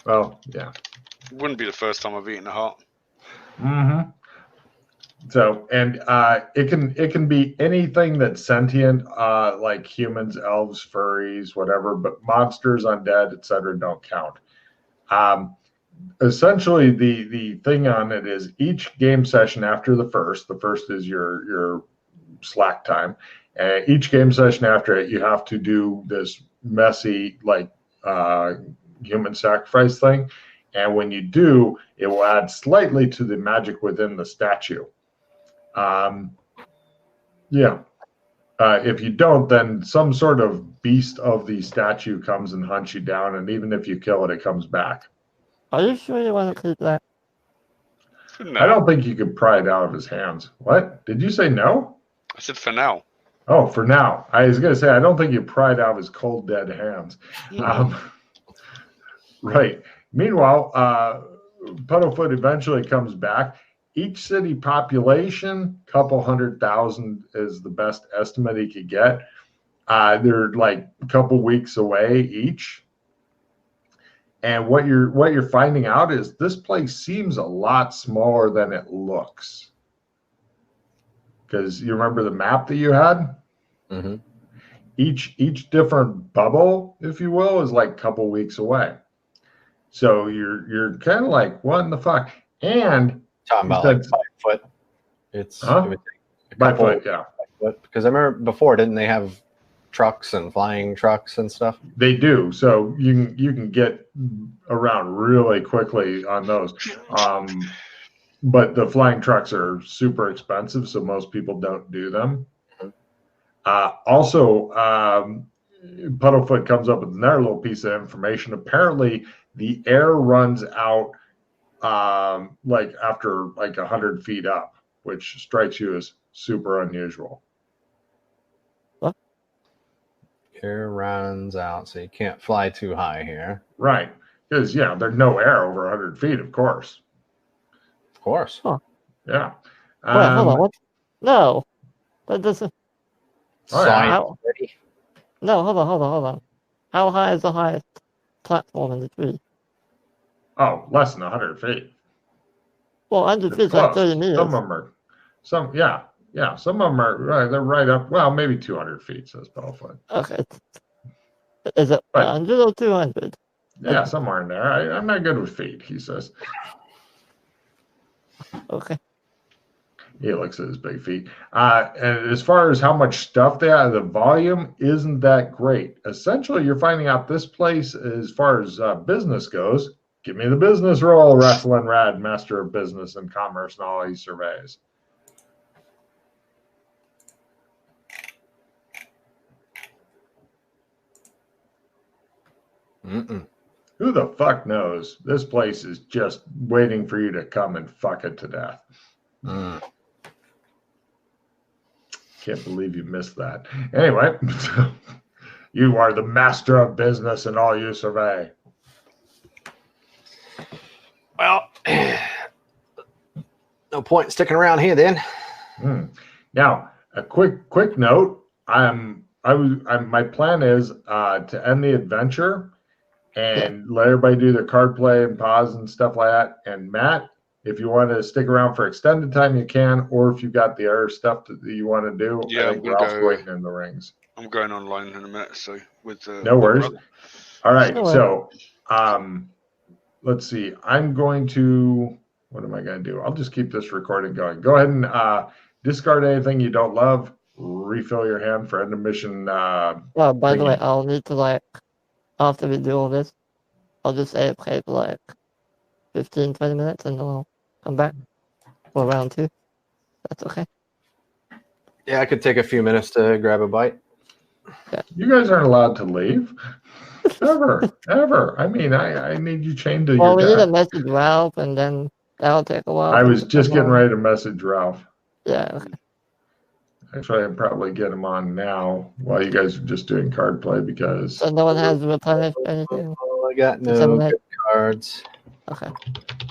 Well, yeah. Wouldn't be the first time I've eaten a heart. Mm-hmm. So, and it can be anything that's sentient, like humans, elves, furries, whatever. But monsters, undead, etc., don't count. Essentially, the thing on it is each game session after the first is your slack time. Each game session after it, you have to do this messy human sacrifice thing. And when you do, it will add slightly to the magic within the statue. Yeah. If you don't, then some sort of beast of the statue comes and hunts you down, and even if you kill it, it comes back. Are you sure you want to keep that? No. I don't think you could pry it out of his hands. What? Did you say no? I said for now. Oh, for now. I was going to say, I don't think you pry it out of his cold, dead hands. Right. Meanwhile, Puddlefoot eventually comes back. Each city population, couple 100,000 is the best estimate he could get. They're like a couple weeks away each. And what you're finding out is this place seems a lot smaller than it looks. Because you remember the map that you had? Mm-hmm. Each different bubble, if you will, is like a couple weeks away. So you're kind of like, what in the fuck? And talking about like 5 foot. It's huh? it would take a 5 couple, foot, yeah. 5 foot, because I remember before, didn't they have trucks and flying trucks and stuff? They do. So you can get around really quickly on those. But the flying trucks are super expensive, so most people don't do them. Also, Puddlefoot comes up with another little piece of information. Apparently, the air runs out like after like 100 feet up, which strikes you as super unusual. What? Air runs out, so you can't fly too high here. Right. Because, yeah, there's no air over 100 feet, of course. Of course. Huh. Yeah. Wait, hold on. What? No. That doesn't. Oh, yeah. No, hold on. How high is the highest platform in the tree? Oh, less than 100 feet. Well, 100 feet is like 30 meters. Some of them are, some of them are, they're right up, well, maybe 200 feet, says Puddlefoot. Okay. Is it 100 or 200? Yeah, somewhere in there. I'm not good with feet, he says. Okay. He looks at his big feet. And as far as how much stuff they have, the volume isn't that great. Essentially, you're finding out this place, as far as business goes, give me the business roll, Wrestling Rad, Master of Business and Commerce and all he surveys. Who the fuck knows? This place is just waiting for you to come and fuck it to death. Can't believe you missed that. Anyway, you are the master of business and all you survey. Well, no point sticking around here then. Now, a quick note. My plan is to end the adventure and let everybody do their card play and pause and stuff like that. And Matt, if you want to stick around for extended time, you can. Or if you've got the other stuff that you want to do, yeah, I think Ralph's waiting in the rings. I'm going online in a minute, so with no worries. All right, so let's see. I'm going to. What am I going to do? I'll just keep this recording going. Go ahead and discard anything you don't love. Refill your hand for end of mission. Well, by the way, I'll need to after we do all this, I'll just play for 15, 20 minutes and then I'll come back for round 2. That's okay. Yeah, I could take a few minutes to grab a bite. Yeah. You guys aren't allowed to leave. Ever. I mean, I need you chained to your desk. Well, we need to message Ralph and then that'll take a while. I was just getting ready to message Ralph. Yeah, okay. Actually, I'd probably get him on now while you guys are just doing card play because... So no one has replenished anything? I got no good cards. Okay.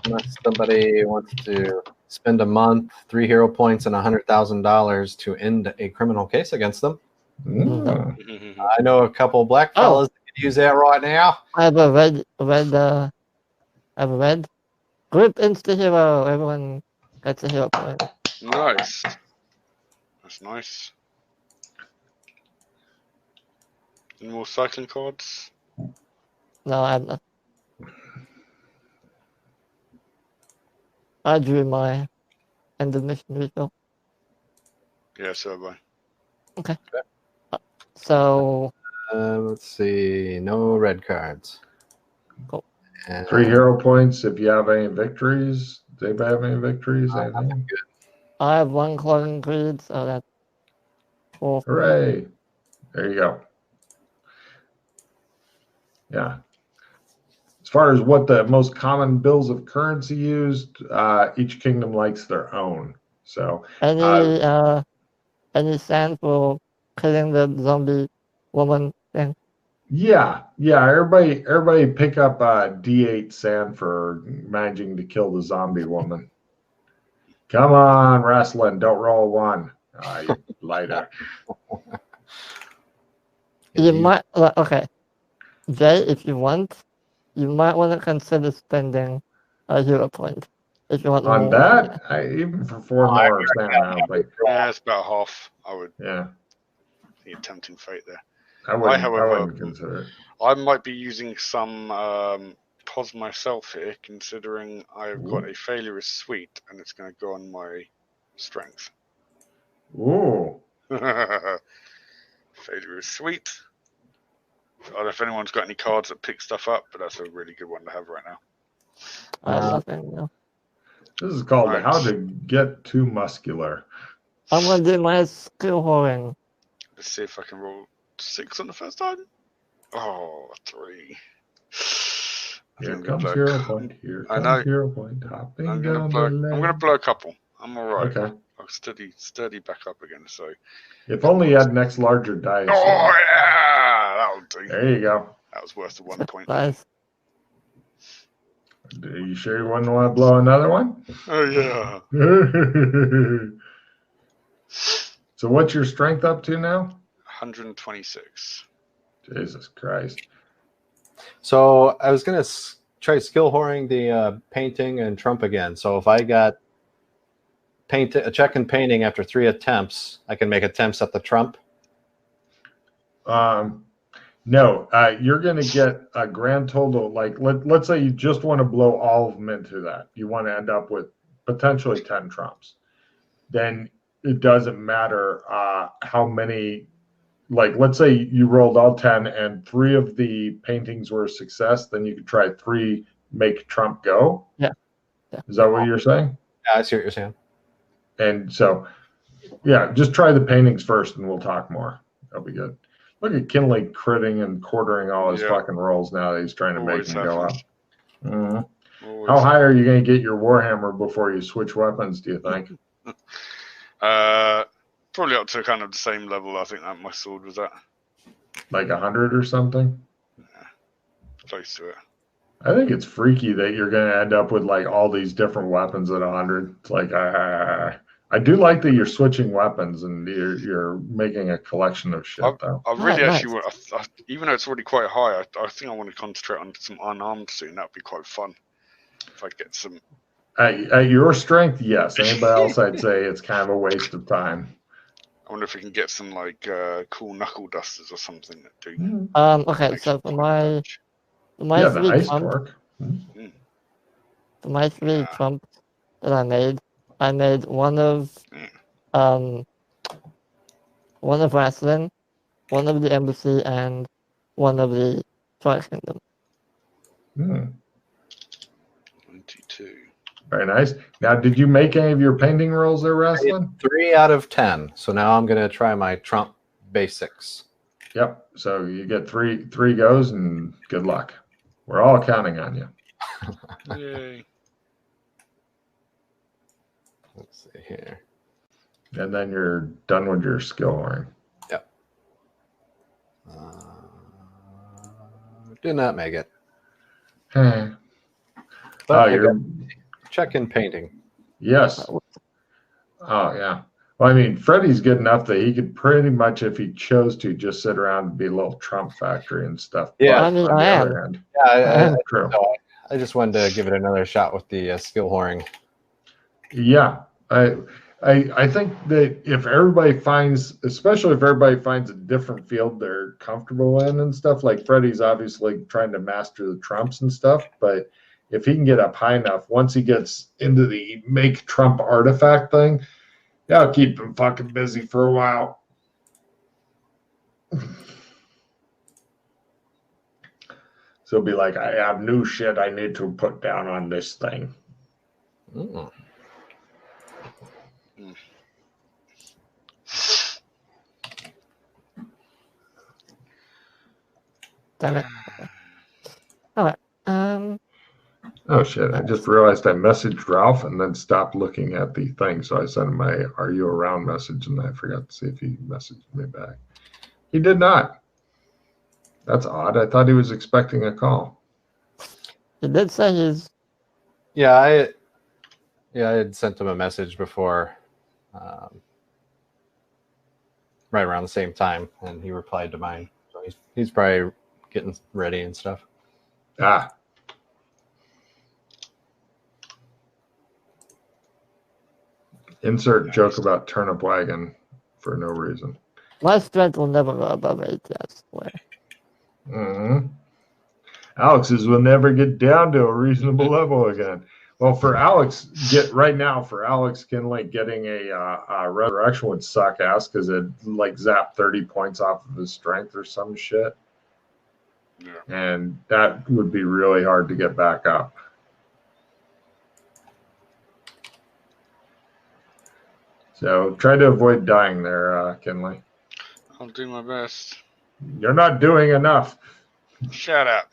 Unless somebody wants to spend a month, 3 hero points, and $100,000 to end a criminal case against them. I know a couple black fellas that could use that right now. I have a red have a red. Group insta hero. Everyone gets a hero point. Nice. That's nice. Any more cycling cards? No, I have nothing. I drew my end of mission refill. Yeah, so have I. So Let's see. No red cards. Cool. And 3 hero points if you have any victories. Does anybody have any victories? Anything? I have 1 clothing creed, so that's 4. Hooray! There you go. Yeah. As far as what the most common bills of currency used, each kingdom likes their own. So Any sand for killing the zombie woman thing? yeah, everybody pick up D8 sand for managing to kill the zombie woman. Come on, wrestling, don't roll 1. You lighter. You might okay. Jay, if you want, you might want to consider spending a hero point if you want On more. that, even for 4 more sand, I don't think. Yeah, it's about half. I would Yeah, think tempting fate there. I wouldn't however, consider it. I might be using some pos myself here, considering I've got a failure is sweet, and it's going to go on my strength. Ooh. Failure is sweet. I don't know if anyone's got any cards that pick stuff up, but that's a really good one to have right now. I have nothing. No. This is called Right. How to Get Too Muscular. I'm gonna do my skill whoring. Let's see if I can roll 6 on the first time. Oh, 3. Here I'm comes gonna hero point. Here I comes know. hero point. Hopping I'm gonna down blow. the lane. I'm gonna blow a couple. I'm all right. Okay. I'll steady back up again. So. If only you had next larger dice. Oh yeah, that'll do. There you go. That was worth the 1 point. Nice. Are you sure you wouldn't want to blow another one? Oh yeah. So what's your strength up to now? 126. Jesus Christ. So I was going to try skill whoring the painting and Trump again. So if I got a check in painting after 3 attempts, I can make attempts at the Trump. No, you're going to get a grand total. Like let's say you just want to blow all of them into that. You want to end up with potentially 10 trumps. Then it doesn't matter how many. Like let's say you rolled all 10 and 3 of the paintings were a success. Then you could try 3 make Trump go. Yeah. Is that what you're saying? Yeah, I see what you're saying. And so, yeah, just try the paintings first, and we'll talk more. That'll be good. Look at Kinley critting and quartering all his fucking rolls now that he's trying to Always make them go up. happens. How high are you going to get your Warhammer before you switch weapons, do you think? Probably up to kind of the same level I think that my sword was at. Like 100 or something? Yeah, close to it. I think it's freaky that you're going to end up with like all these different weapons at 100. It's like, I do like that you're switching weapons and you're making a collection of shit, though. I really Nice. actually want, even though it's already quite high, I think I want to concentrate on some unarmed soon. That'd be quite fun. If I get some. At your strength, yes. Anybody else, I'd say it's kind of a waste of time. I wonder if we can get some like cool knuckle dusters or something that do. Okay, so for my Yeah, the 3 ice trump, torque. for my 3 trump that I made one of wrestling, one of the embassy, and one of the Twilight Kingdom. 22. Very nice. Now, did you make any of your painting rolls there, wrestling? 3 out of 10. So now I'm going to try my Trump basics. Yep. So you get three goes, and good luck. We're all counting on you. Yay. Let's see here. And then you're done with your skill whoring. Yep. Did not make it. Hey. But Oh, I you're got check in painting. yes. Oh yeah. Well, I mean, Freddie's good enough that he could pretty much, if he chose to, just sit around and be a little Trump factory and stuff. Yeah. But I mean, on the I other am. hand, Yeah, true. I just wanted to give it another shot with the skill whoring. Yeah, I think that if everybody finds, especially if everybody finds a different field they're comfortable in and stuff, like Freddie's obviously trying to master the trumps and stuff, but if he can get up high enough, once he gets into the make trump artifact thing, that'll keep him fucking busy for a while. So it'll be like, I have new shit I need to put down on this thing. Mm. Damn it. Alright. Oh shit, I just realized I messaged Ralph and then stopped looking at the thing. So I sent him my "Are you around?" message and I forgot to see if he messaged me back. He did not. That's odd. I thought he was expecting a call. He did say he's. Yeah, I had sent him a message before, right around the same time, and he replied to mine. So he's probably getting ready and stuff. Ah. Insert joke about turnip wagon for no reason. My strength will never go above 8, I swear. Mm-hmm. Alex's will never get down to a reasonable level again. Well, for Alex, for Alex Kinley, getting a resurrection would suck ass because it like zapped 30 points off of his strength or some shit. Yeah. And that would be really hard to get back up. So try to avoid dying there, Kinley. I'll do my best. You're not doing enough. Shut up.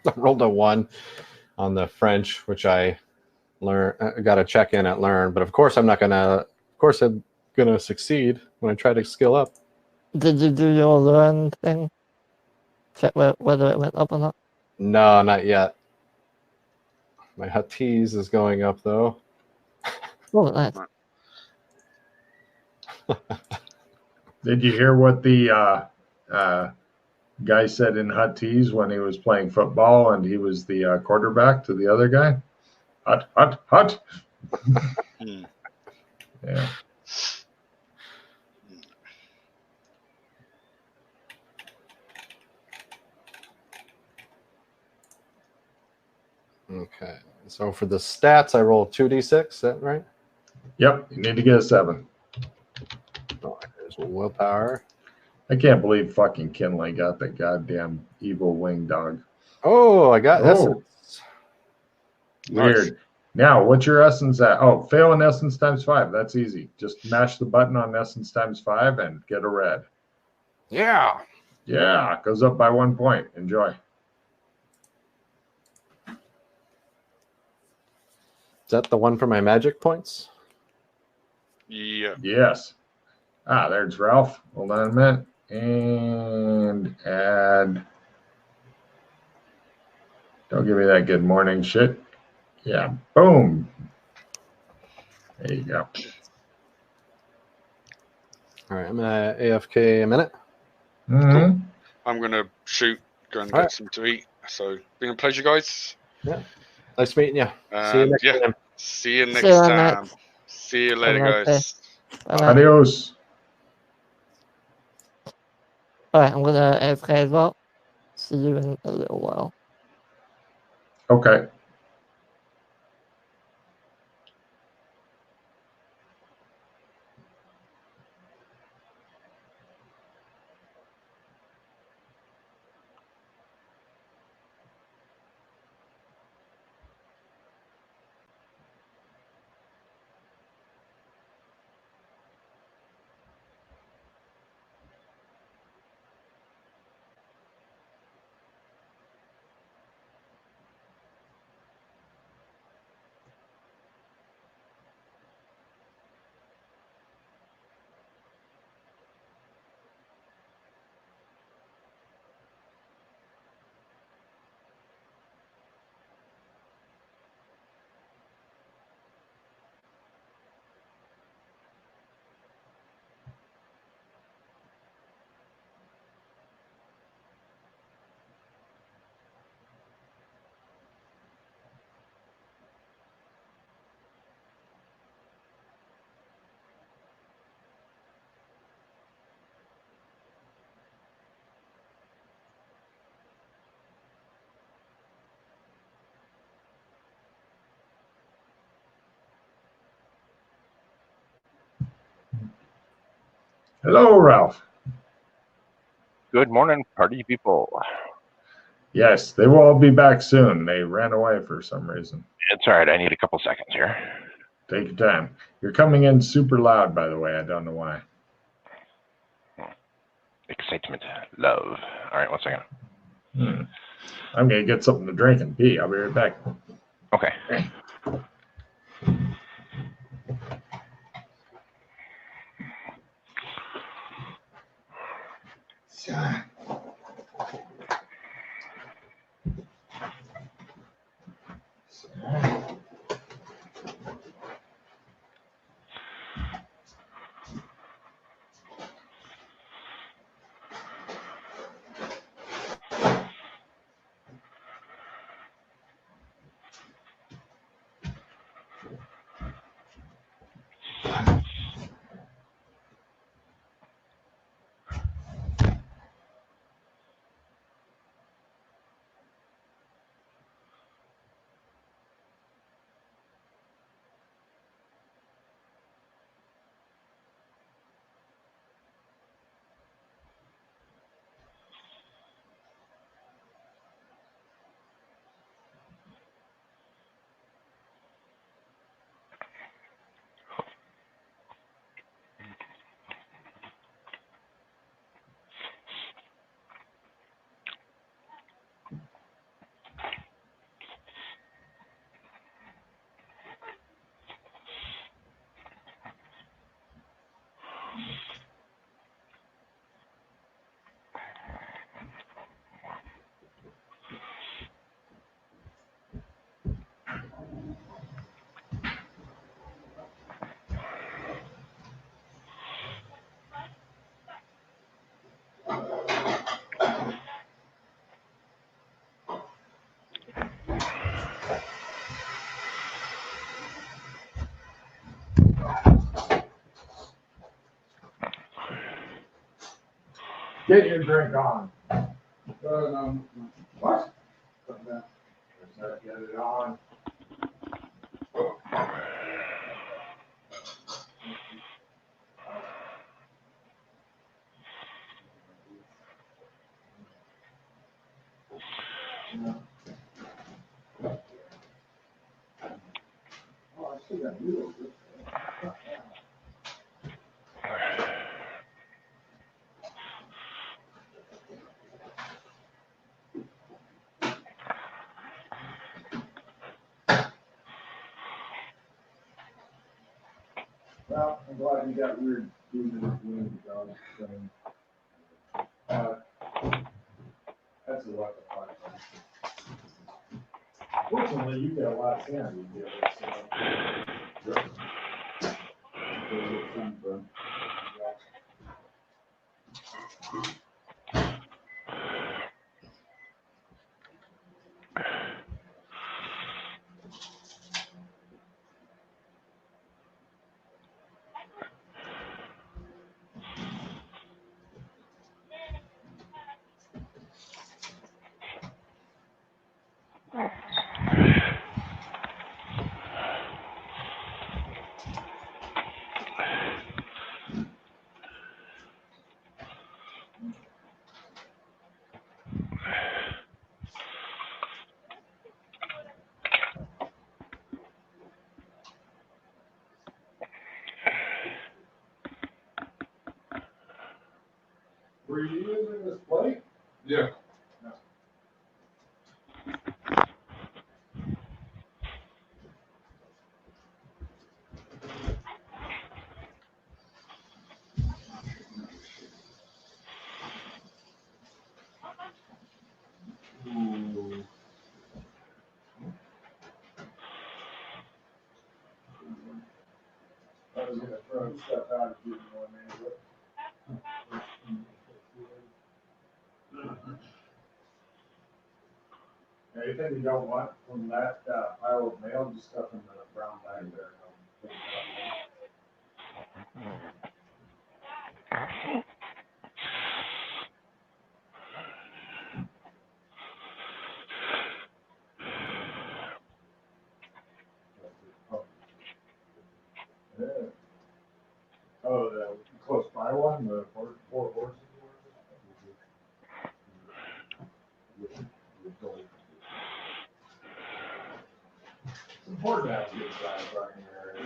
I rolled a 1 on the French, which I got to check in at learn. But of course, I'm gonna succeed when I try to skill up. Did you do your learn thing? Check whether it went up or not? No, not yet. My Huttese is going up though. Oh, nice. Did you hear what the guy said in Huttese when he was playing football and he was the quarterback to the other guy? Hut, hut, hut. Yeah. Okay. So for the stats, I roll 2d6. Is that right? Yep. You need to get a 7. Oh, there's willpower. I can't believe fucking Kinley got the goddamn evil wing dog. Oh, I got Oh. essence. Weird. Nice. Now, what's your essence at? Oh, fail in essence times 5. That's easy. Just mash the button on essence times 5 and get a red. Yeah. Yeah, goes up by 1 point. Enjoy. Is that the one for my magic points? Yeah. Yes. Ah, there's Ralph. Hold on a minute. And add. Don't give me that good morning shit. Yeah, boom. There you go. All right, I'm gonna AFK a minute. Mm-hmm. I'm going to shoot, go and All get right. some to eat. So, been a pleasure, guys. Yeah. Nice meeting you. See you And next yeah, time. see you See next you time. next. See you Have a later, nice guys. Bye-bye. Adios. Alright, I'm gonna AFK as well. See you in a little while. Okay. Hello, Ralph. Good morning, party people. Yes, they will all be back soon. They ran away for some reason. It's all right. I need a couple seconds here. Take your time. You're coming in super loud, by the way. I don't know why. Excitement, love. All right, 1 second. I'm going to get something to drink and pee. I'll be right back. Okay. Get your drink on. What? Get it on. Well, I'm glad you got weird doing the dog thing. That's a lot of fun. Fortunately, you got a lot of sand. You get sunburn. Were you using this plate? Yeah. No. Ooh. I was gonna throw stuff out if you didn't want me to. Anything you don't want from that pile of mail, just stuff in the brown bag there. Yeah. Oh, the close by one, the It's important to have good sci-fi in your area.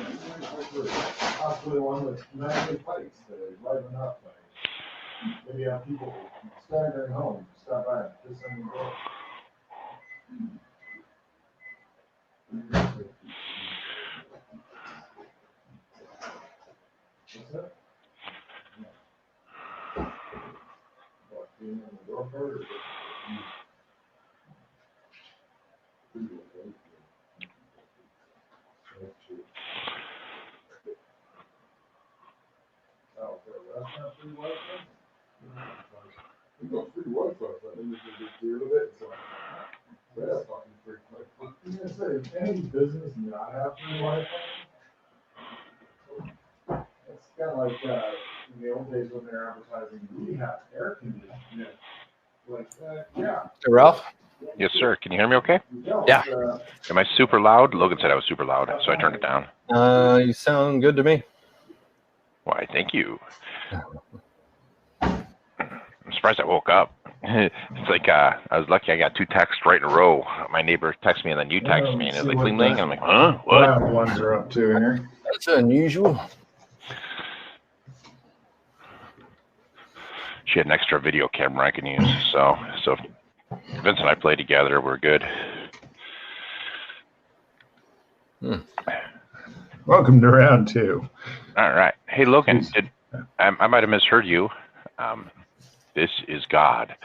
Possibly one with nightly fights to liven up. Maybe have people staggering home, stop by, just on the door. What's that? What, being on the door part or just? Oh, for a restaurant, free Wi-Fi? We go free Wi-Fi, but then you can get deal with it, so. Yeah, fucking free Wi-Fi. I was gonna say, if any business not have free Wi-Fi? It's kind of like, in the old days when they're advertising, we have air conditioning. Yeah. Like, yeah. Hey, Ralph? Yes, sir. Can you hear me okay? Yeah. Am I super loud? Logan said I was super loud, so I turned it down. You sound good to me. Why, thank you. I'm surprised I woke up. It's like I was lucky I got 2 texts right in a row. My neighbor texted me and then you texted me, and it's like bling bling. And I'm like, huh? What? Wild ones are up to here. That's unusual. She had an extra video camera I can use, so Vince and I play together. We're good. Welcome to round 2. All right. Hey, Logan, I might have misheard you. This is God.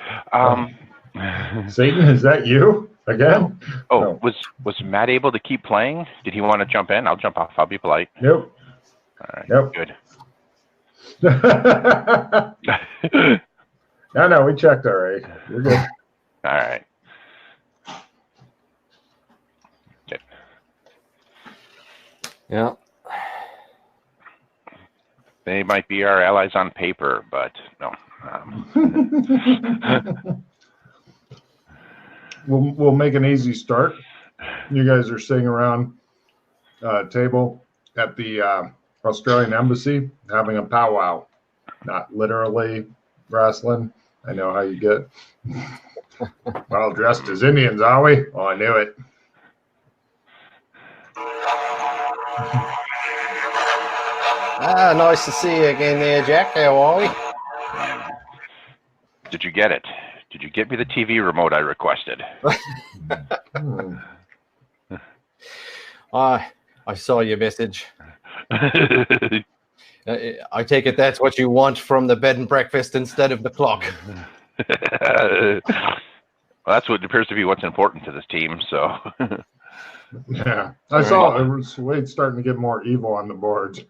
Satan, is that you again? Oh, no. Was Matt able to keep playing? Did he want to jump in? I'll jump off. I'll be polite. Nope. All right. Nope. Good. No, we checked already. You're good. All right. Okay. Yeah. They might be our allies on paper, but no. We'll make an easy start. You guys are sitting around a table at the Australian Embassy having a powwow. Not literally wrestling. I know how you get. Well, dressed as Indians, are we? Oh, I knew it. Nice to see you again there, Jack. How are we? Did you get it? Did you get me the TV remote I requested? I saw your message. I take it that's what you want from the bed and breakfast instead of the clock. Well, that's what appears to be what's important to this team, so. Yeah, I saw Wade's starting to get more evil on the boards.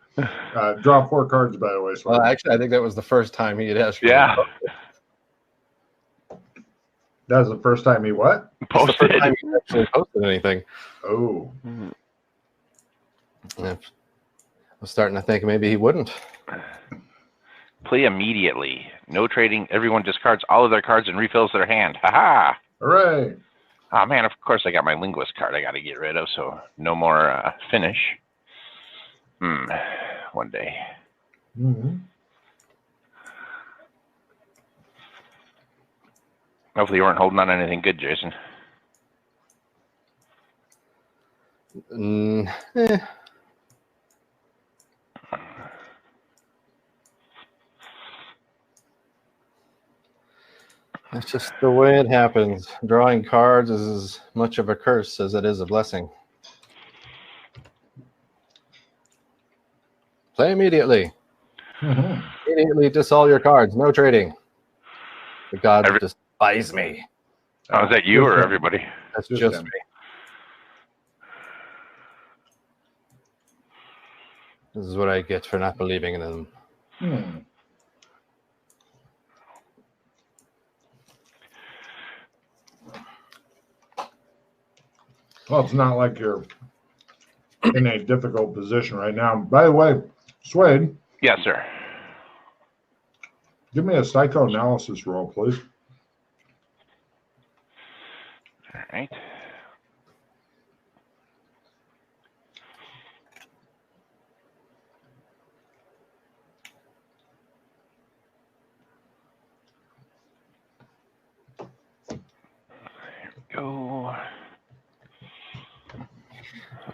Draw 4 cards, by the way. Well, actually, I think that was the first time he had asked. Yeah. That was the first time he what? Posted. The first time he actually posted anything. Oh. Yeah. I was starting to think maybe he wouldn't. Play immediately. No trading. Everyone discards all of their cards and refills their hand. Ha-ha! Hooray! Oh, man, of course I got my linguist card I got to get rid of, so no more finish. One day. Mm-hmm. Hopefully you weren't holding on to anything good, Jason. That's just the way it happens. Drawing cards is as much of a curse as it is a blessing. Play immediately. Mm-hmm. Immediately dissolve your cards. No trading. The gods despise me. Oh, is that you or everybody? That's just me. This is what I get for not believing in them. Well, it's not like you're in a difficult position right now. By the way, Swade. Yes, sir. Give me a psychoanalysis roll, please. All right. Here we go.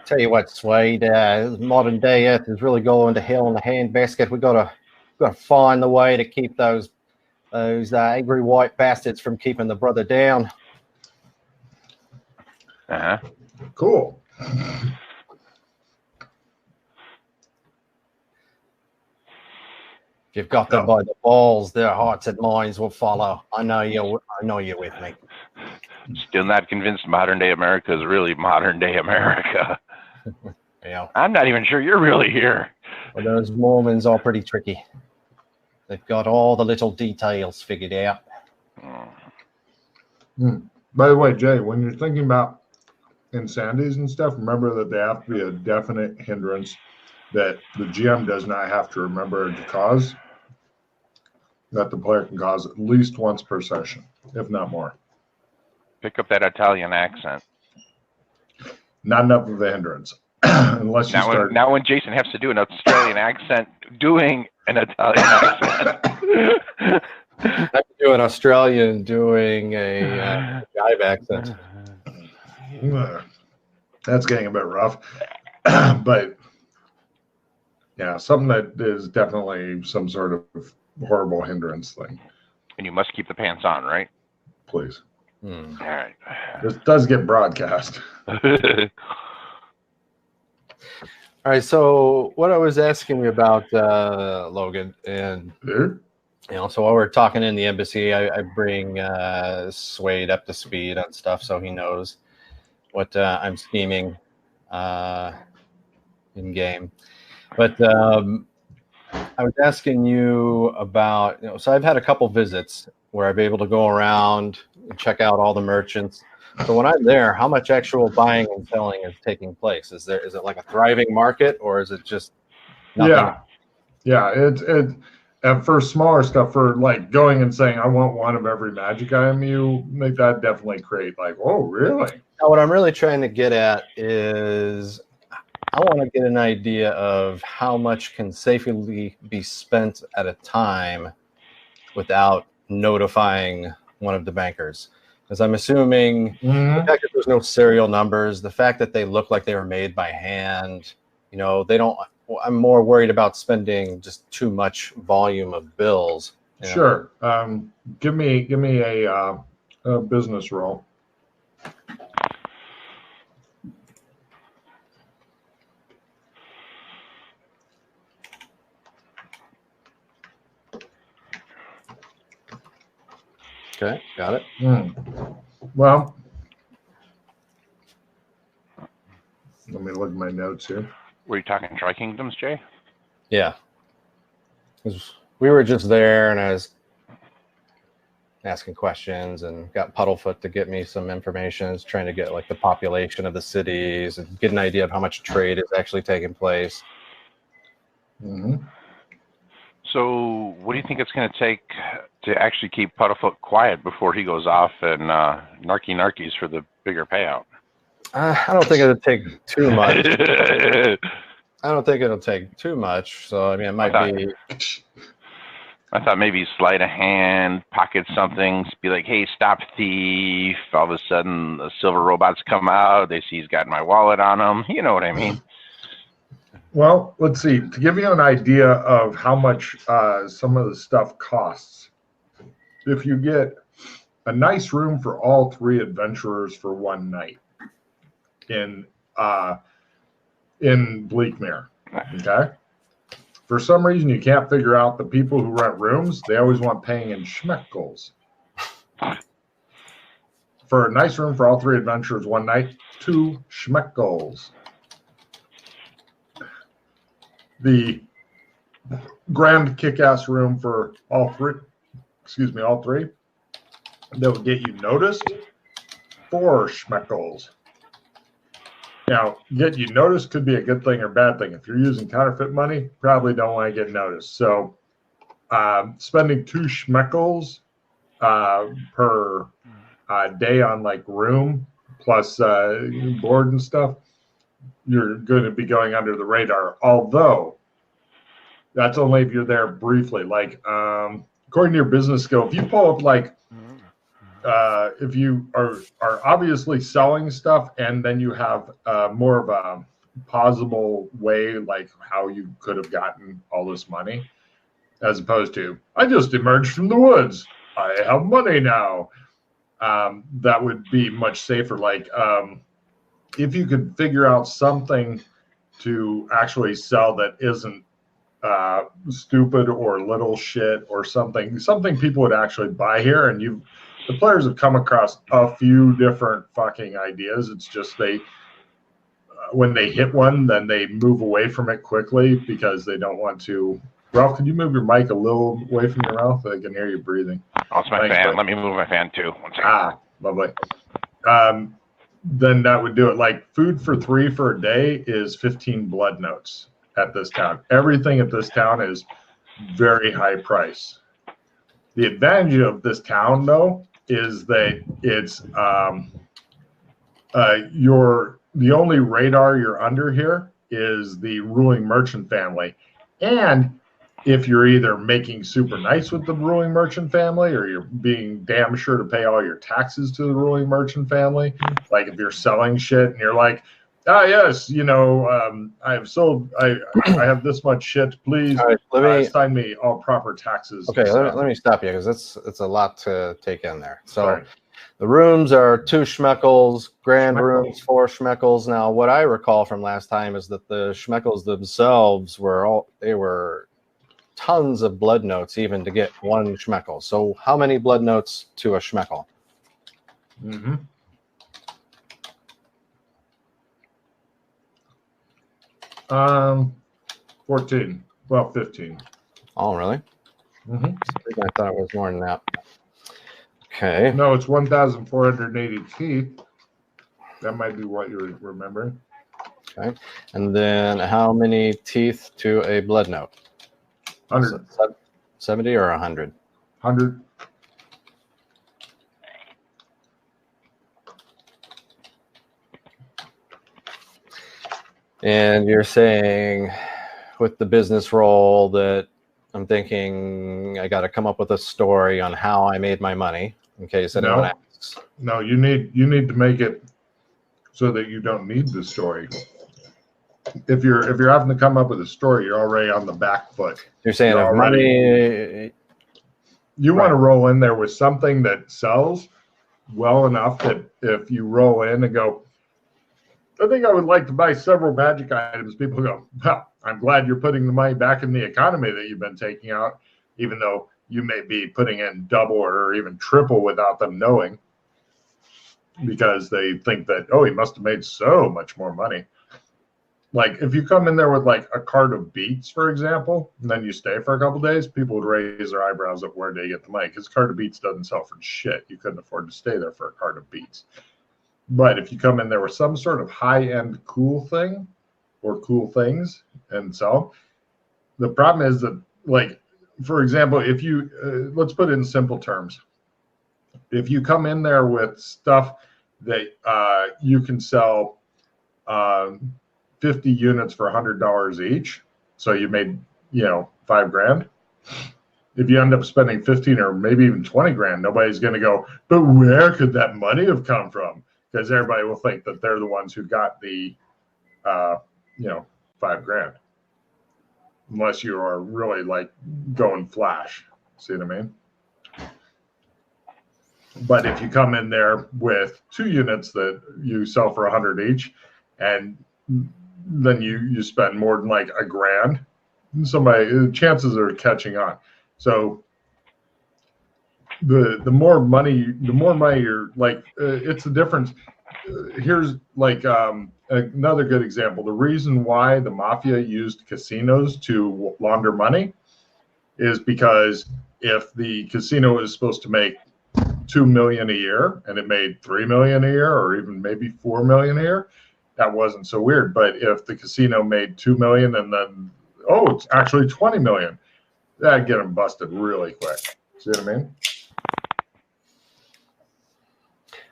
tell you what, Swade, modern day Earth is really going to hell in a handbasket. We gotta find the way to keep those angry white bastards from keeping the brother down. Uh-huh. Cool. If you've got them by the balls, their hearts and minds will follow. I know you're with me. Still not convinced modern day America is really modern day America. Yeah. I'm not even sure you're really here. Well, those Mormons are pretty tricky. They've got all the little details figured out. By the way, Jay, when you're thinking about insanities and stuff, remember that they have to be a definite hindrance that the GM does not have to remember to cause, that the player can cause at least once per session, if not more. Pick up that Italian accent. Not enough of a hindrance. Unless you start. Now when Jason has to do an Australian accent, doing an Italian accent. I can do an Australian doing a jive accent. That's getting a bit rough. But yeah, something that is definitely some sort of horrible hindrance thing. And you must keep the pants on, right? Please. All right. This does get broadcast. All right, so what I was asking you about, Logan, and so while we're talking in the embassy, I bring Swade up to speed on stuff so he knows what I'm scheming in game. But I was asking you about, so I've had a couple visits where I've been able to go around and check out all the merchants. So when I'm there, how much actual buying and selling is taking place? Is it like a thriving market, or is it just nothing? Yeah. And for smaller stuff, for like going and saying I want one of every magic item, you make that definitely create like, oh, really? Now, what I'm really trying to get at is I want to get an idea of how much can safely be spent at a time without notifying one of the bankers. Because I'm assuming the fact that there's no serial numbers, the fact that they look like they were made by hand, they don't. I'm more worried about spending just too much volume of bills. Sure. Give me a business roll. Okay, got it. Well, let me look at my notes here. Were you talking Tri-Kingdoms, Jay? Yeah. We were just there, and I was asking questions and got Puddlefoot to get me some information. I was trying to get like the population of the cities and get an idea of how much trade is actually taking place. So what do you think it's going to take to actually keep Puddlefoot quiet before he goes off and narkies for the bigger payout? I don't think it'll take too much. I don't think it'll take too much. So, I mean, it might be. I thought maybe sleight of hand, pocket something, be like, hey, stop thief. All of a sudden, the silver robots come out. They see he's got my wallet on him. You know what I mean? Well, let's see. To give you an idea of how much some of the stuff costs, if you get a nice room for all three adventurers for one night in Bleakmere, okay? For some reason, you can't figure out the people who rent rooms. They always want paying in schmeckles. For a nice room for all three adventurers one night, 2 schmeckles. The grand kick-ass room for all three, that would get you noticed, 4 schmeckles. Now, get you noticed could be a good thing or bad thing. If you're using counterfeit money, probably don't want to get noticed. So spending 2 schmeckles per day on like room plus board and stuff, you're going to be going under the radar. Although that's only if you're there briefly. Like according to your business skill, if you pull up like if you are obviously selling stuff, and then you have more of a plausible way, like how you could have gotten all this money, as opposed to I just emerged from the woods, I have money now. That would be much safer. Like if you could figure out something to actually sell that isn't stupid or little shit or something people would actually buy here, and the players have come across a few different fucking ideas. It's just they when they hit one, then they move away from it quickly because they don't want to. Ralph, could you move your mic a little away from your mouth? I can hear you breathing. Oh, it's my Thanks, fan. bud. Let me move my fan too. One second. Ah, lovely. Then that would do it. Like food for 3 for a day is 15 blood notes at this town. Everything at this town is very high price. The advantage of this town, though, is that it's the only radar you're under here is the ruling merchant family. And if you're either making super nice with the ruling merchant family or you're being damn sure to pay all your taxes to the ruling merchant family, like if you're selling shit and you're like, yes, I've sold, I have this much shit, please All right, sign me all proper taxes. Okay, let me stop you because it's a lot to take in there. So Sorry. the rooms are 2 schmeckles, grand rooms 4 schmeckles. Now, what I recall from last time is that the schmeckles themselves were tons of blood notes even to get 1 schmeckel. So how many blood notes to a schmeckel? Mm-hmm. Um, 14. Well, 15. Oh, really? Mm-hmm. I thought it was more than that. Okay. No, it's 1,480 teeth. That might be what you're remembering. Okay. And then how many teeth to a blood note? 100. 70 or 100? 100. And you're saying with the business role that I'm thinking I got to come up with a story on how I made my money in case anyone asks. No, you need to make it so that you don't need the story. If you're having to come up with a story, you're already on the back foot. You're saying if money. You want to roll in there with something that sells well enough that if you roll in and go, I think I would like to buy several magic items, people go, well, I'm glad you're putting the money back in the economy that you've been taking out, even though you may be putting in double or even triple without them knowing, because they think that, oh, he must have made so much more money. Like if you come in there with like a cart of beets, for example, and then you stay for a couple of days, people would raise their eyebrows at where they get the money, because a cart of beets doesn't sell for shit. You couldn't afford to stay there for a cart of beets. But if you come in there with some sort of high-end cool thing or cool things and sell, the problem is that, like, for example, if you, let's put it in simple terms. If you come in there with stuff that you can sell 50 units for $100 each, so you made, $5,000. If you end up spending 15 or maybe even 20 grand, nobody's going to go, but where could that money have come from? Because everybody will think that they're the ones who got the, $5,000, unless you are really like going flash. See what I mean? But if you come in there with 2 units that you sell for 100 each, and then you spend more than like $1,000, chances are catching on. So the more money you're like, it's the difference. Here's like another good example. The reason why the mafia used casinos to launder money is because if the casino is supposed to make $2 million a year and it made $3 million a year, or even maybe $4 million a year, that wasn't so weird. But if the casino made $2 million and then, it's actually $20 million, that'd get them busted really quick. See what I mean?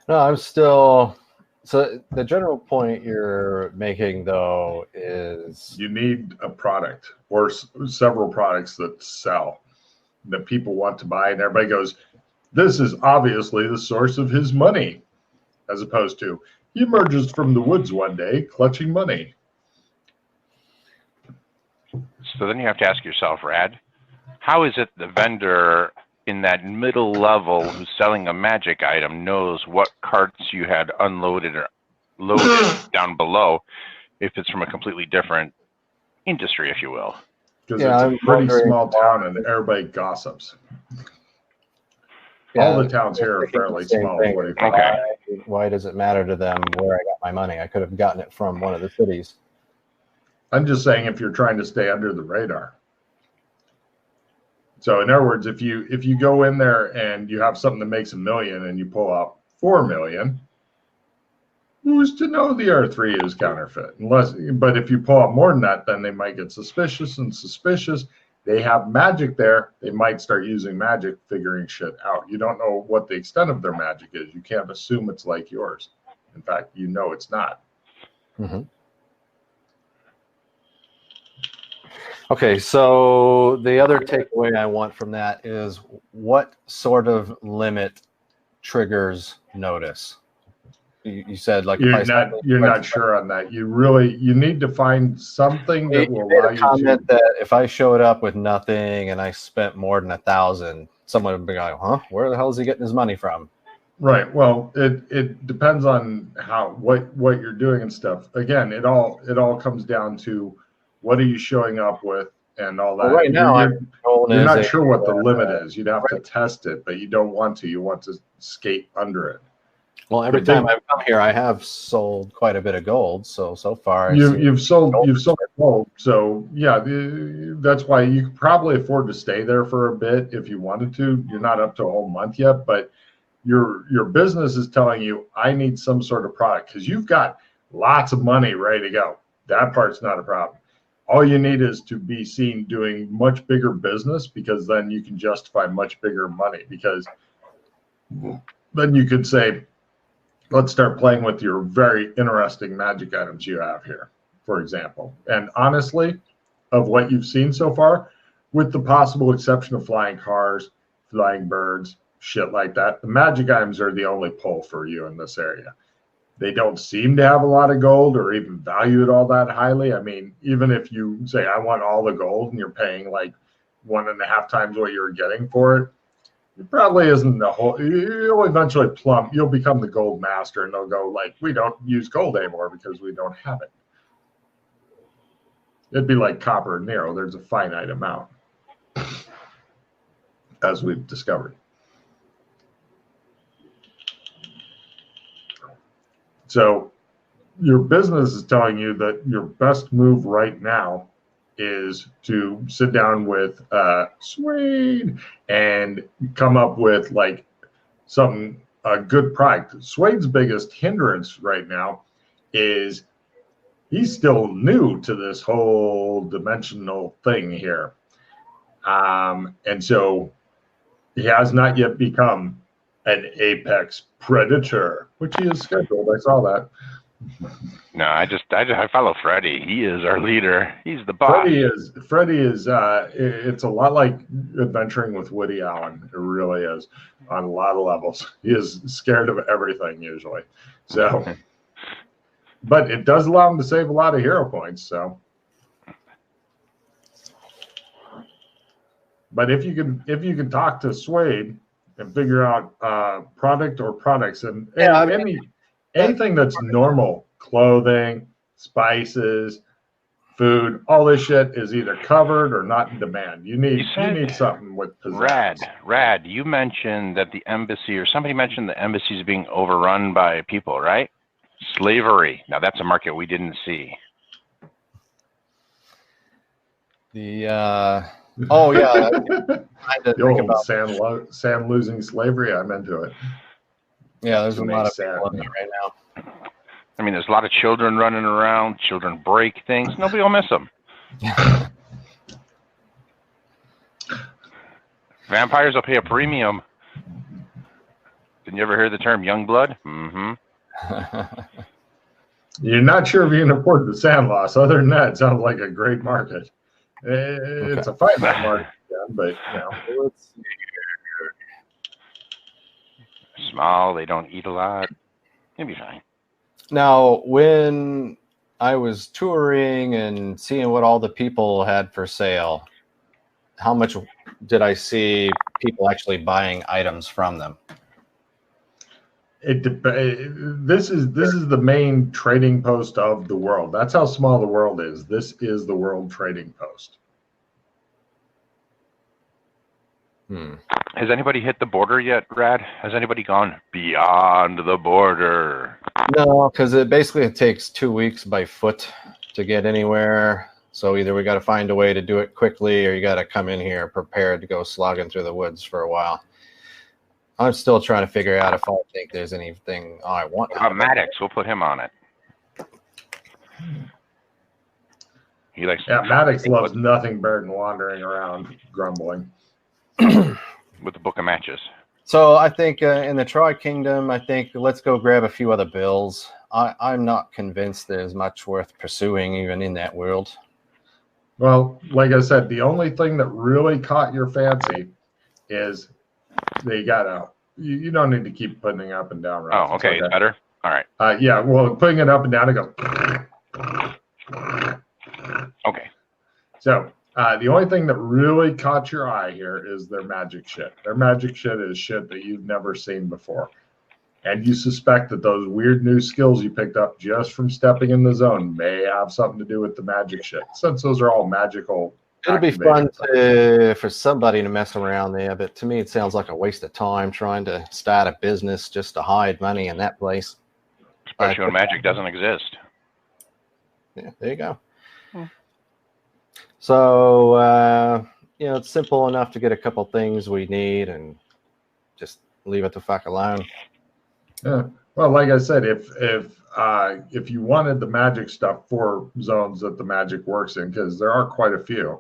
No, I'm still. So the general point you're making, though, is you need a product or several products that sell, that people want to buy, and everybody goes, This is obviously the source of his money, as opposed to he emerges from the woods one day clutching money. So then you have to ask yourself, Rad, how is it the vendor in that middle level who's selling a magic item knows what carts you had unloaded or loaded down below if it's from a completely different industry, if you will? Because it's a pretty small town and everybody gossips. All the towns here are fairly small. Okay. Why does it matter to them where I got my money? I could have gotten it from one of the cities. I'm just saying if you're trying to stay under the radar. So in other words, if you go in there and you have something that makes $1 million and you pull out $4 million, who's to know the R3 is counterfeit? But if you pull out more than that, then they might get suspicious and suspicious. They have magic there. They might start using magic, figuring shit out. You don't know what the extent of their magic is. You can't assume it's like yours. In fact, you know it's not. Mm-hmm. Okay, so the other takeaway I want from that is what sort of limit triggers notice? You said like you're not sure on that. You need to find something that will allow you to comment that if I showed up with nothing and I spent more than 1,000, someone would be like, "Huh? Where the hell is he getting his money from?" Right. Well, it depends on what you're doing and stuff. Again, it all comes down to what are you showing up with and all that. Well, right now, you're not sure what the limit is. You'd have to test it, but you don't want to. You want to skate under it. Well, every time I've come here, I have sold quite a bit of gold. So far, you've sold gold. So yeah, that's why you could probably afford to stay there for a bit if you wanted to. You're not up to a whole month yet, but your business is telling you I need some sort of product because you've got lots of money ready to go. That part's not a problem. All you need is to be seen doing much bigger business because then you can justify much bigger money because then you could say, let's start playing with your very interesting magic items you have here, for example. And honestly, of what you've seen so far, with the possible exception of flying cars, flying birds, shit like that, the magic items are the only pull for you in this area. They don't seem to have a lot of gold or even value it all that highly. I mean, even if you say, I want all the gold and you're paying like 1.5 times what you were getting for it, it probably isn't the whole. You'll eventually you'll become the gold master and they'll go like, we don't use gold anymore because we don't have it. It'd be like copper and Nero. There's a finite amount, as we've discovered. So your business is telling you that your best move right now is to sit down with Suede and come up with like a good product. Suede's biggest hindrance right now is he's still new to this whole dimensional thing here. And so he has not yet become an apex predator, which he is scheduled. I saw that. No, I follow Freddie. He is our leader. He's the boss. Freddie is it's a lot like adventuring with Woody Allen. It really is on a lot of levels. He is scared of everything usually. So but it does allow him to save a lot of hero points, so. But if you can talk to Suede and figure out product or products and anything that's normal, clothing, spices, food, all this shit is either covered or not in demand. You need something with possessions. Rad, you mentioned that the embassy, or somebody mentioned the embassy is being overrun by people, right? Slavery. Now that's a market we didn't see. Oh yeah, the old Sam losing slavery. I'm into it. Yeah, there's a lot of people in it right now. I mean, there's a lot of children running around. Children break things. Nobody will miss them. Vampires will pay a premium. Didn't you ever hear the term young blood? Mm-hmm. You're not sure if you can afford the sand loss. Other than that, it sounds like a great market. It's a finite market, but you know. small. They don't eat a lot. You'll be fine. Now, when I was touring and seeing what all the people had for sale, how much did I see people actually buying items from them? This is the main trading post of the world. That's how small the world is. This is the world trading post. Has anybody hit the border yet, Rad? Has anybody gone beyond the border? No, because it takes 2 weeks by foot to get anywhere. So either we got to find a way to do it quickly, or you got to come in here prepared to go slogging through the woods for a while. I'm still trying to figure out if I think there's anything I want. Maddox, we'll put him on it. He likes. Yeah, Maddox loves nothing better than wandering around grumbling. With the book of matches. So I think in the Troy Kingdom, I think let's go grab a few other bills. I'm not convinced there's much worth pursuing even in that world. Well, like I said, the only thing that really caught your fancy is they got you don't need to keep putting it up and down. Right? Oh, okay. It's better? All right. Yeah, well, putting it up and down, it goes. Okay. So the only thing that really caught your eye here is their magic shit. Their magic shit is shit that you've never seen before. And you suspect that those weird new skills you picked up just from stepping in the zone may have something to do with the magic shit, since those are all magical. It'll be fun for somebody to mess around there, but to me it sounds like a waste of time trying to start a business just to hide money in that place. Especially when magic doesn't exist. Yeah, there you go. So, it's simple enough to get a couple things we need and just leave it the fuck alone. Yeah. Well, like I said, if you wanted the magic stuff for zones that the magic works in, because there are quite a few,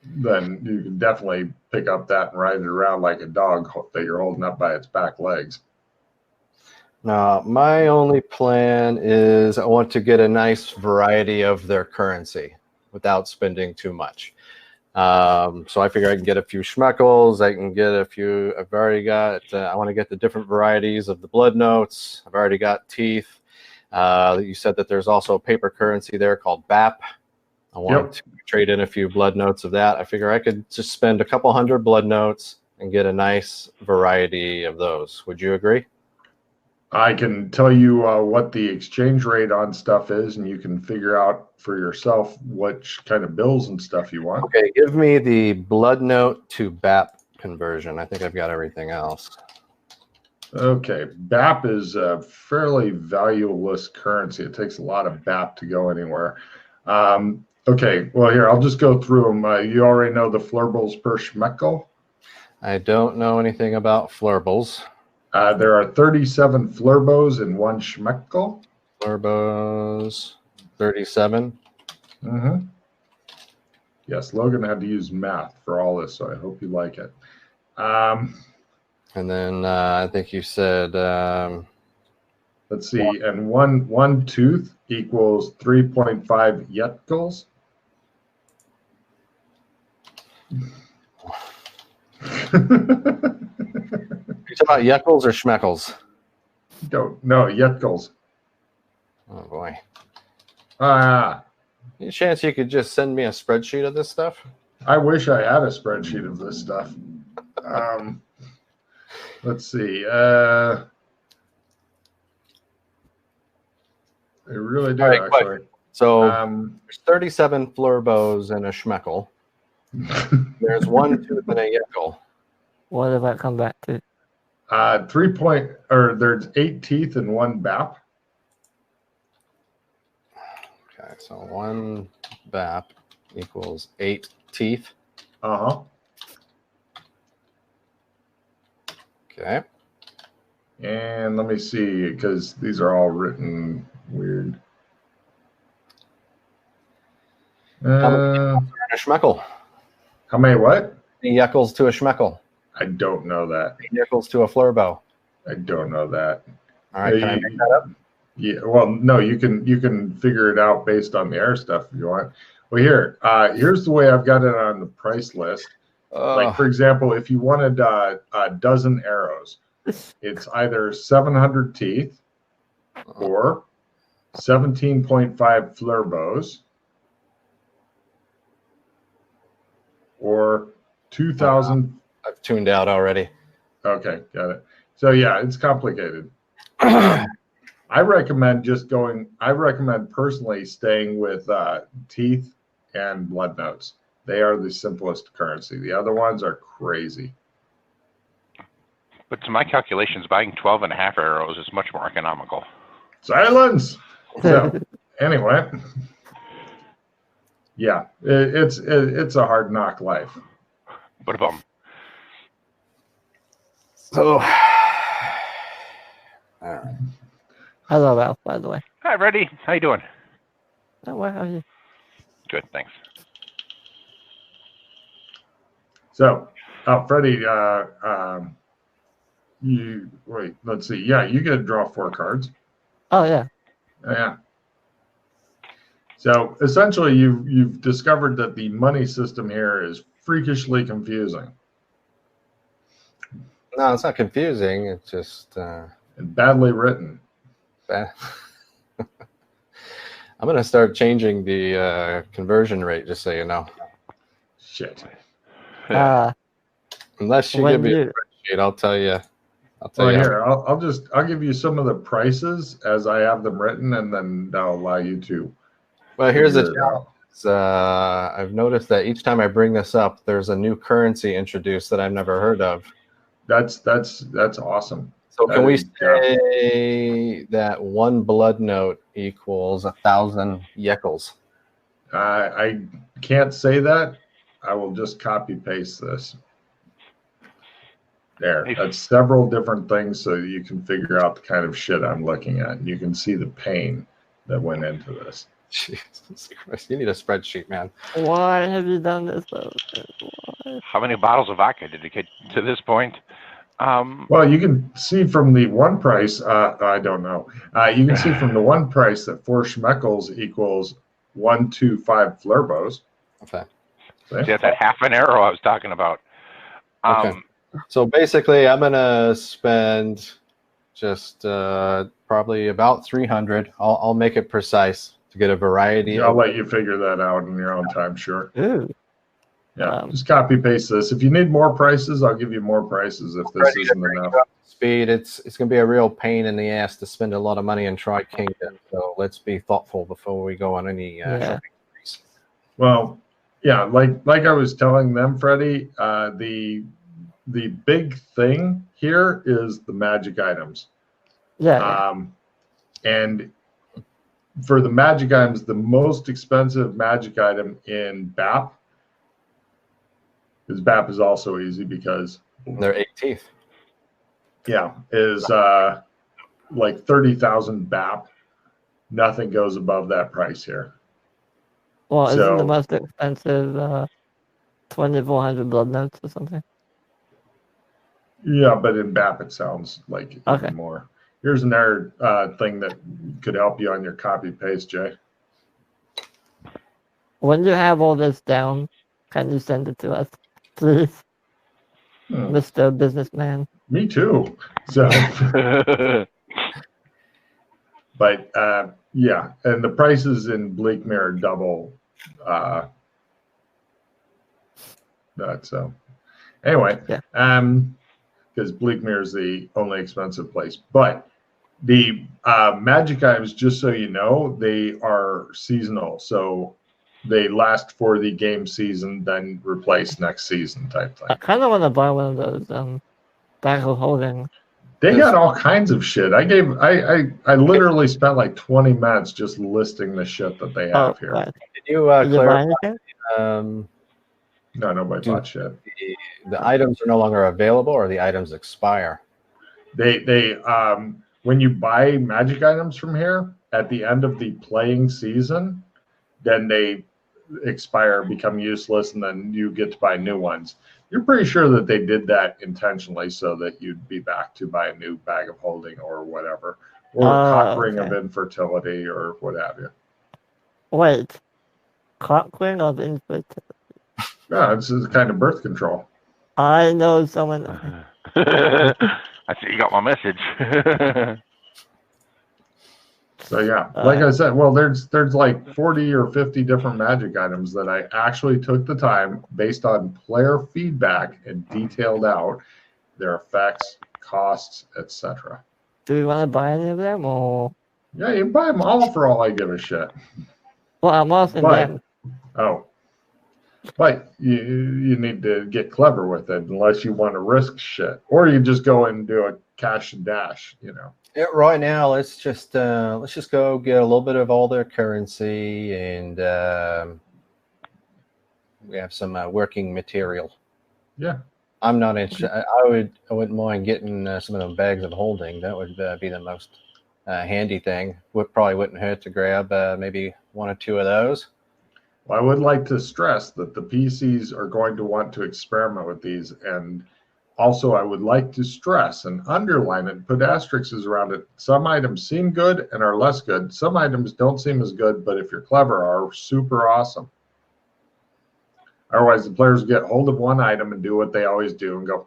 then you can definitely pick up that and ride it around like a dog that you're holding up by its back legs. Now, my only plan is I want to get a nice variety of their currency without spending too much. So I figure I can get a few schmeckles. I can get a few. I've already got. I want to get the different varieties of the blood notes. I've already got teeth. You said that there's also a paper currency there called BAP. I want to trade in a few blood notes of that. I figure I could just spend a couple hundred blood notes and get a nice variety of those. Would you agree? I can tell you what the exchange rate on stuff is, and you can figure out for yourself which kind of bills and stuff you want. Okay, give me the blood note to BAP conversion. I think I've got everything else. Okay, BAP is a fairly valueless currency. It takes a lot of BAP to go anywhere. Okay, well, here, I'll just go through them. You already know the flurbles per schmeckel? I don't know anything about flurbles. There are 37 flurbos in one schmeckel. Flurbos, 37. Mm-hmm. Yes, Logan had to use math for all this, so I hope you like it. And then I think you said... let's see, and one tooth equals 3.5 yetkels. You talking about yeckles or schmeckles? No, yetkels. Oh boy. Any chance you could just send me a spreadsheet of this stuff? I wish I had a spreadsheet of this stuff. Let's see. I really do, right, actually. So there's 37 flurbos in a schmeckel. There's one tooth in a yeckel. What did that come back to? There's 8 teeth in one BAP. Okay, so one BAP equals 8 teeth. Uh-huh. Okay. And let me see, because these are all written weird. How many yeckles are in a schmeckel? How many what? Yeckles to a schmeckel. I don't know that. Yeckles to a flurbo. I don't know that. All right, can I make that up? Yeah, well, no, you can figure it out based on the air stuff if you want. Well, here's the way I've got it on the price list. Like, for example, if you wanted a dozen arrows, It's either 700 teeth or 17.5 fleurbows or 2,000. I've tuned out already. Okay, got it. So yeah, it's complicated. I recommend personally staying with teeth and blood notes. They are the simplest currency. The other ones are crazy. But to my calculations, buying 12 and a half arrows is much more economical. Silence. So anyway, yeah, it's a hard knock life. But bum. So, all right. Hello, Ralph, by the way. Hi, Reddy. How you doing? Oh, where are you? Good, thanks. So, Freddie, you wait. Let's see. Yeah, you get to draw 4 cards. Oh, yeah. Yeah. So essentially, you've discovered that the money system here is freakishly confusing No, it's not confusing. It's just and badly written. bad. I'm going to start changing the conversion rate, just so you know. Shit. Unless you When give me a you- spreadsheet, I'll tell you. Well, here I'll give you some of the prices as I have them written, and then that'll allow you to. Well, here's the figure it out. challenge. I've noticed that each time I bring this up, there's a new currency introduced that I've never heard of. That's awesome. So can we Yeah. say that 1 blood note equals 1,000 yekels? I can't say that. I will just copy paste this. There. That's several different things, so you can figure out the kind of shit I'm looking at, and you can see the pain that went into this. Jesus Christ, you need a spreadsheet, man. Why have you done this? Though? Why? How many bottles of vodka did you get to this point? Well, you can see from the one price. I don't know. You can see from the one price that 4 schmeckles equals 125 fleurbows. Okay. See? That's that half an arrow I was talking about. Okay. So basically, I'm gonna spend just probably about 300. I'll make it precise to get a variety. I'll let you figure that out in your own time. Sure. Ooh. Yeah. Just copy paste this. If you need more prices, I'll give you more prices if this isn't enough. Speed. It's gonna be a real pain in the ass to spend a lot of money in Tri-Kingdom. So let's be thoughtful before we go on any shopping sprees. Well, yeah, like I was telling them, Freddie, the big thing here is the magic items. Yeah. And for the magic items, the most expensive magic item in BAP, because BAP is also easy because They're 8 teeth. yeah, is like 30,000 BAP. Nothing goes above that price here. Well, isn't So- the most expensive 2,400 blood notes or something? Yeah, but in BAP it sounds like Okay. even more. Here's another thing that could help you on your copy paste, Jay. When you have all this down, can you send it to us, please, Mr. Businessman? Me too. So, but yeah, and the prices in Bleak Mirror double that. So anyway, Yeah. because Bleak Mirror is the only expensive place, but the magic items, just so you know, they are seasonal, so they last for the game season, then replace next season type I thing. kind of want to buy one of those bag of holding. They got all kinds of shit. I literally spent like 20 minutes just listing the shit that they have here. Right. Did you Did you buy clarify? anything? No, nobody bought shit. The items are no longer available, or the items expire. They when you buy magic items from here at the end of the playing season, then they expire, become useless, and then you get to buy new ones. You're pretty sure that they did that intentionally so that you'd be back to buy a new bag of holding or whatever, or cock ring of Okay. infertility or what have you. Wait. Cock ring of infertility. Yeah, it's a kind of birth control. I know someone. I see you got my message. So yeah, like I said, well, there's like 40 or 50 different magic items that I actually took the time based on player feedback and detailed out their effects, costs, etc. Do we want to buy any of them, or? Yeah, you can buy them all for all I give a shit. Well, I'm asking But them. but you need to get clever with it unless you want to risk shit, or you just go and do a cash and dash. Yeah, right now, let's just go get a little bit of all their currency, and we have some working material. Yeah. I'm not interested. I wouldn't mind getting some of them bags of holding. That would be the most handy thing. Probably wouldn't hurt to grab maybe one or two of those. Well, I would like to stress that the PCs are going to want to experiment with these, and also I would like to stress and underline it, put asterisks around it. Some items seem good and are less good. Some items don't seem as good, but if you're clever, are super awesome. Otherwise, the players get hold of one item and do what they always do and go,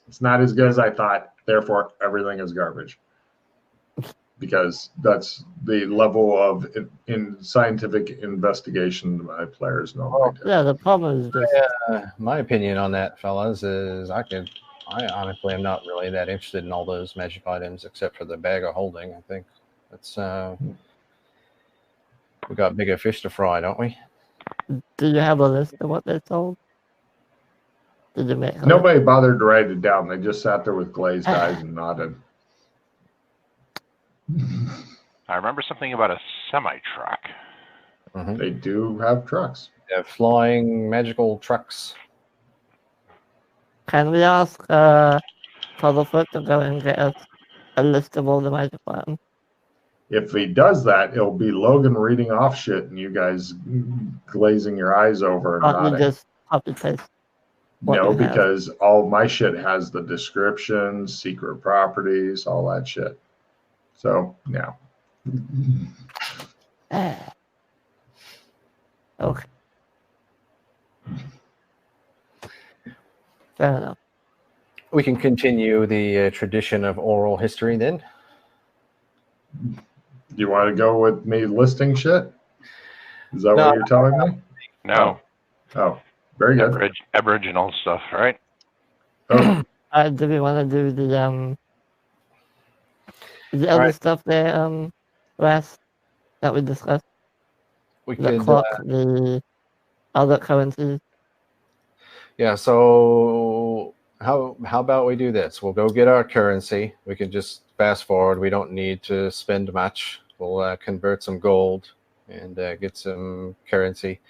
it's not as good as I thought, therefore everything is garbage. Because that's the level of in scientific investigation my players normally do. Yeah, the problem is just... my opinion on that, fellas, is I honestly am not really that interested in all those magic items except for the bag of holding. I think that's we got bigger fish to fry, don't we? Do you have a list of what they sold? Did you make? Nobody bothered to write it down. They just sat there with glazed eyes and nodded. I remember something about a semi-truck. Mm-hmm. They do have trucks. They're flying magical trucks. Can we ask Puddlefoot to go and get us a list of all the magic items? If he does that, it'll be Logan reading off shit and you guys glazing your eyes over and Can't we nodding. just copy paste? No, because all my shit has the descriptions, secret properties, all that shit. So, yeah. Okay. Fair enough. We can continue the tradition of oral history then. You want to go with me listing shit? Is that what you're telling me? No. Oh, very good. Aboriginal stuff, right? Oh, Do we want to do the other stuff there, last that we discussed? We The could clock, the other currencies. Yeah, so how about we do this? We'll go get our currency. We can just fast forward. We don't need to spend much. We'll convert some gold and get some currency.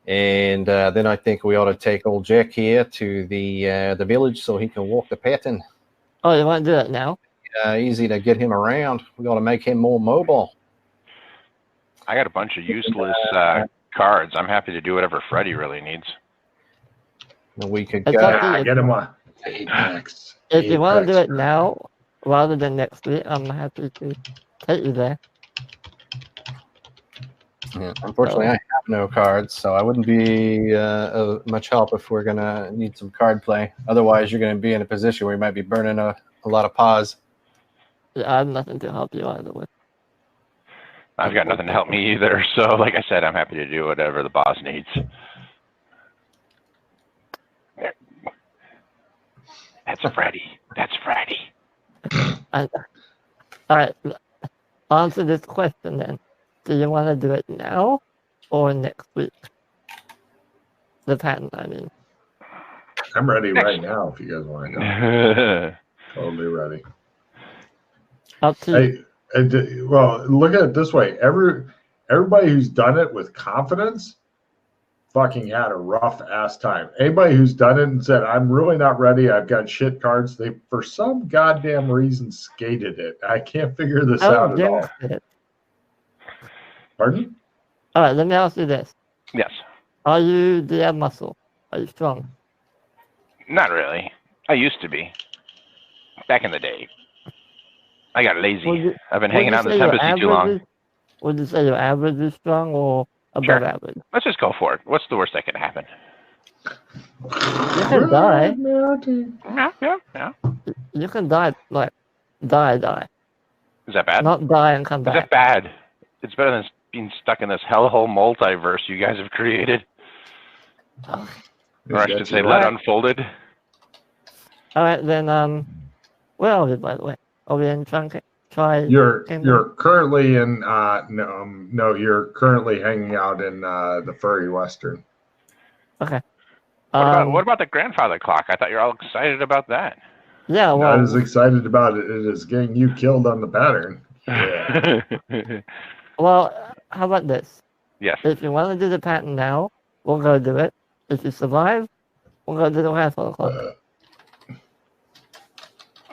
And then I think we ought to take old Jack here to the village so he can walk the pattern. Oh, you want to do it now? Easy to get him around. We got to make him more mobile. I got a bunch of useless cards. I'm happy to do whatever Freddy really needs. We could It's up to you. get him a Apex. If you want to do it Apex. now, rather than next week, I'm happy to take you there. Yeah, unfortunately, I have no cards, so I wouldn't be much help if we're going to need some card play. Otherwise, you're going to be in a position where you might be burning a lot of paws. I have nothing to help you either with. I've got nothing to help me either. So, like I said, I'm happy to do whatever the boss needs. There. That's Freddy. That's Freddy. All right, answer this question then. Do you want to do it now or next week? The patent, I mean. I'm ready right now if you guys want to go. Totally ready. Up to you. Well, look at it this way. Everybody who's done it with confidence fucking had a rough ass time. Anybody who's done it and said, I'm really not ready, I've got shit cards, they for some goddamn reason skated it. I can't figure this out at all. Pardon? All right, let me ask you this. Yes. Do you have muscle? Are you strong? Not really. I used to be. Back in the day. I got lazy. I've been hanging out in this embassy too long. Would you say your average is strong or above average? Let's just go for it. What's the worst that could happen? You can die. Yeah. You can die, like, die. Is that bad? Not die and come Is that back. bad? It's better than being stuck in this hellhole multiverse you guys have created. Or I should say, let unfolded. Alright, then, where are we, by the way? Are we in You're currently in no, you're currently hanging out in the Furry Western. Okay. What about the grandfather clock? I thought you were all excited about that. Yeah, well, Not as excited about it as getting you killed on the pattern. Yeah. well, how about this? Yes. If you want to do the pattern now, we'll go do it. If you survive, we'll go do the grandfather clock.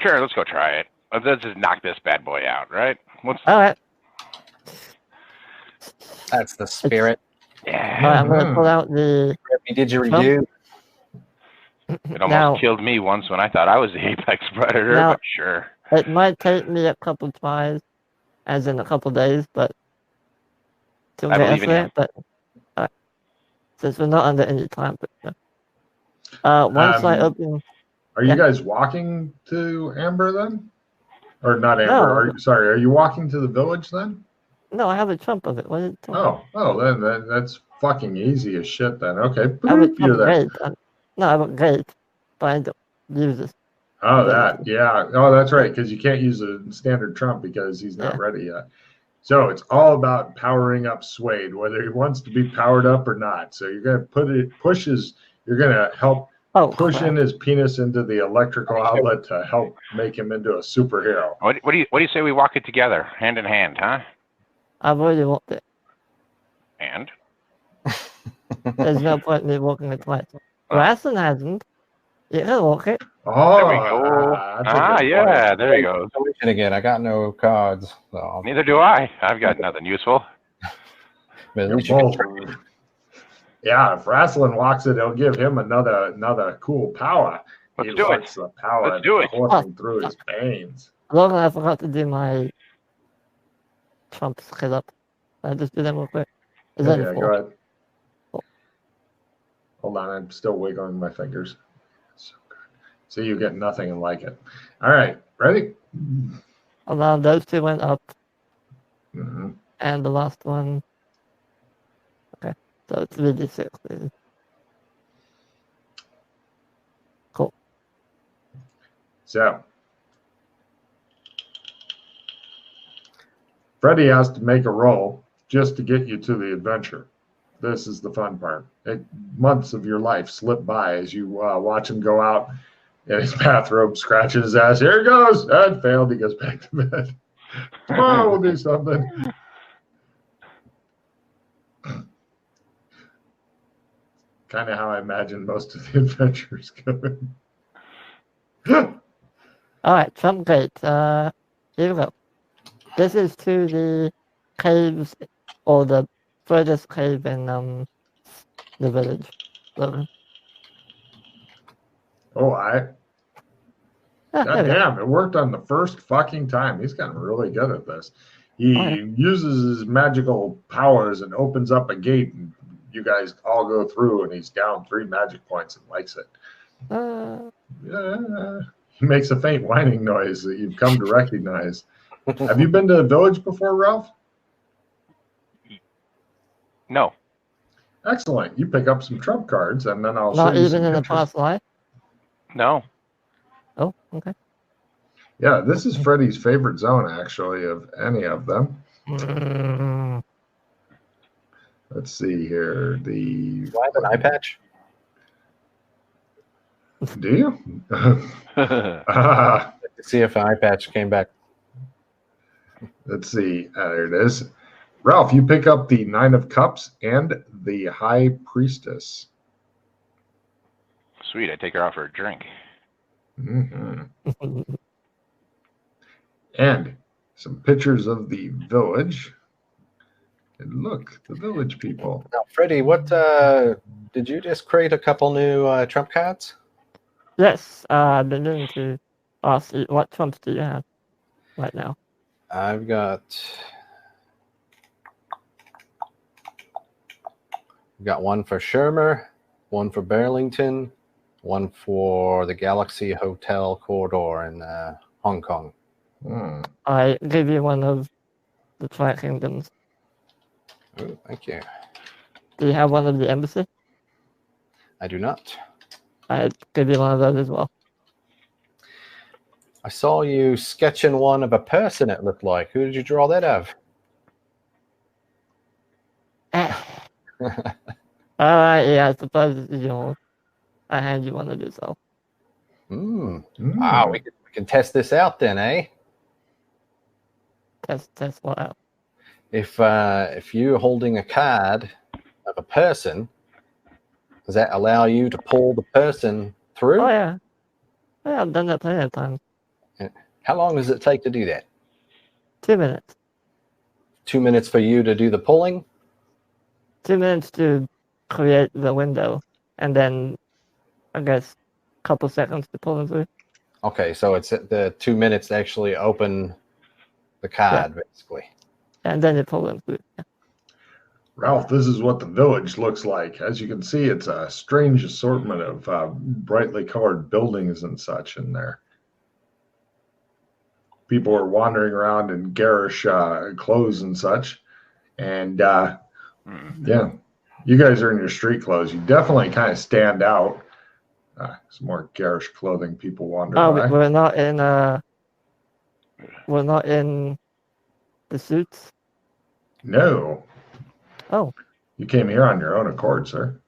Sure, let's go try it. Let's just knock this bad boy out, right? Alright. That's the spirit. Yeah. Alright, I'm going to pull out the... Did you review? It almost killed me once when I thought I was the apex predator, but sure. It might take me a couple tries, as in a couple days, but... to I get believe in you. But, since we're not under any time pressure. Once I open... Are you guys walking to Amber then? Or not Amber? No. Sorry, are you walking to the village then? No, I have a chump of it. What is it? Then that's fucking easy as shit then. Okay, I have a you're there. gate. No, I have a gate, but I don't use this. Oh, that, yeah. Oh, that's right, because you can't use a standard trump because he's not ready yet. So it's all about powering up Suede, whether he wants to be powered up or not. So you're going to you're going to help push in his penis into the electrical outlet to help make him into a superhero. What do you say we walk it together, hand in hand, huh? I've already walked it. And? There's no point in me walking it twice. Grasson hasn't. You can walk it. Oh, there we go. Yeah, there you go. Again, I got no cards. So. Neither do I. I've got nothing useful. But at least yeah, if Rasslin walks it, it'll give him another cool power. Let's do it. The power Let's do it. coursing through his veins. Logan, I forgot to do my Trump skill up. I'll just do them real quick. Go ahead. Hold on, I'm still wiggling my fingers. So good. See, you get nothing and like it. All right, ready? Hold on, those two went up. Mm-hmm. And the last one. Okay, so it's really 6. Cool. So, Freddy has to make a roll just to get you to the adventure. This is the fun part. Months of your life slip by as you watch him go out in his bathrobe, scratching his ass. Here he goes. That failed. He goes back to bed. Tomorrow we'll do something. Kind of how I imagine most of the adventures going. All right, Trump Gate. Here we go. This is to the caves, or the furthest cave in the village. Logan. God damn, it worked on the first fucking time. He's gotten really good at this. He uses his magical powers and opens up a gate, and you guys all go through, and he's down 3 magic points and likes it. He makes a faint whining noise that you've come to recognize. Have you been to the village before, Ralph? No. Excellent. You pick up some trump cards, and then I'll show you. Not even in pictures. the past life? No. Oh, okay. Yeah, this is Freddy's favorite zone, actually, of any of them. Let's see here. Do I have an eye patch? Do you? See if an eye patch came back. Let's see. There it is. Ralph, you pick up the 9 of Cups and the High Priestess. Sweet. I take her out for a drink. Mm-hmm. And some pictures of the village. And look, the village people. Now, Freddie, what did you just create a couple new trump cards? Yes, I've been doing to ask you, what trumps do you have right now? I've got one for Shermer, one for Burlington, one for the Galaxy Hotel corridor in Hong Kong. I give you one of the Twilight Kingdoms. Oh, thank you. Do you have one of the embassy? I do not. I give you one of those as well. I saw you sketching one of a person, it looked like. Who did you draw that of? Alright, yeah, I suppose this is yours. I hand you one of yourself. We can test this out then, eh? Test what out. If you're holding a card of a person, does that allow you to pull the person through? Oh yeah. Yeah, I've done that plenty of times. How long does it take to do that? 2 minutes. 2 minutes for you to do the pulling? 2 minutes to create the window, and then I guess a couple seconds to pull them through. Okay, so it's the 2 minutes to actually open the card, basically. And then you pull them through. Yeah. Ralph, this is what the village looks like. As you can see, it's a strange assortment of brightly colored buildings and such in there. People are wandering around in garish clothes and such. And yeah, you guys are in your street clothes. You definitely kind of stand out. Some more garish clothing people wander by. We're not in the suits. No. Oh. You came here on your own accord, sir.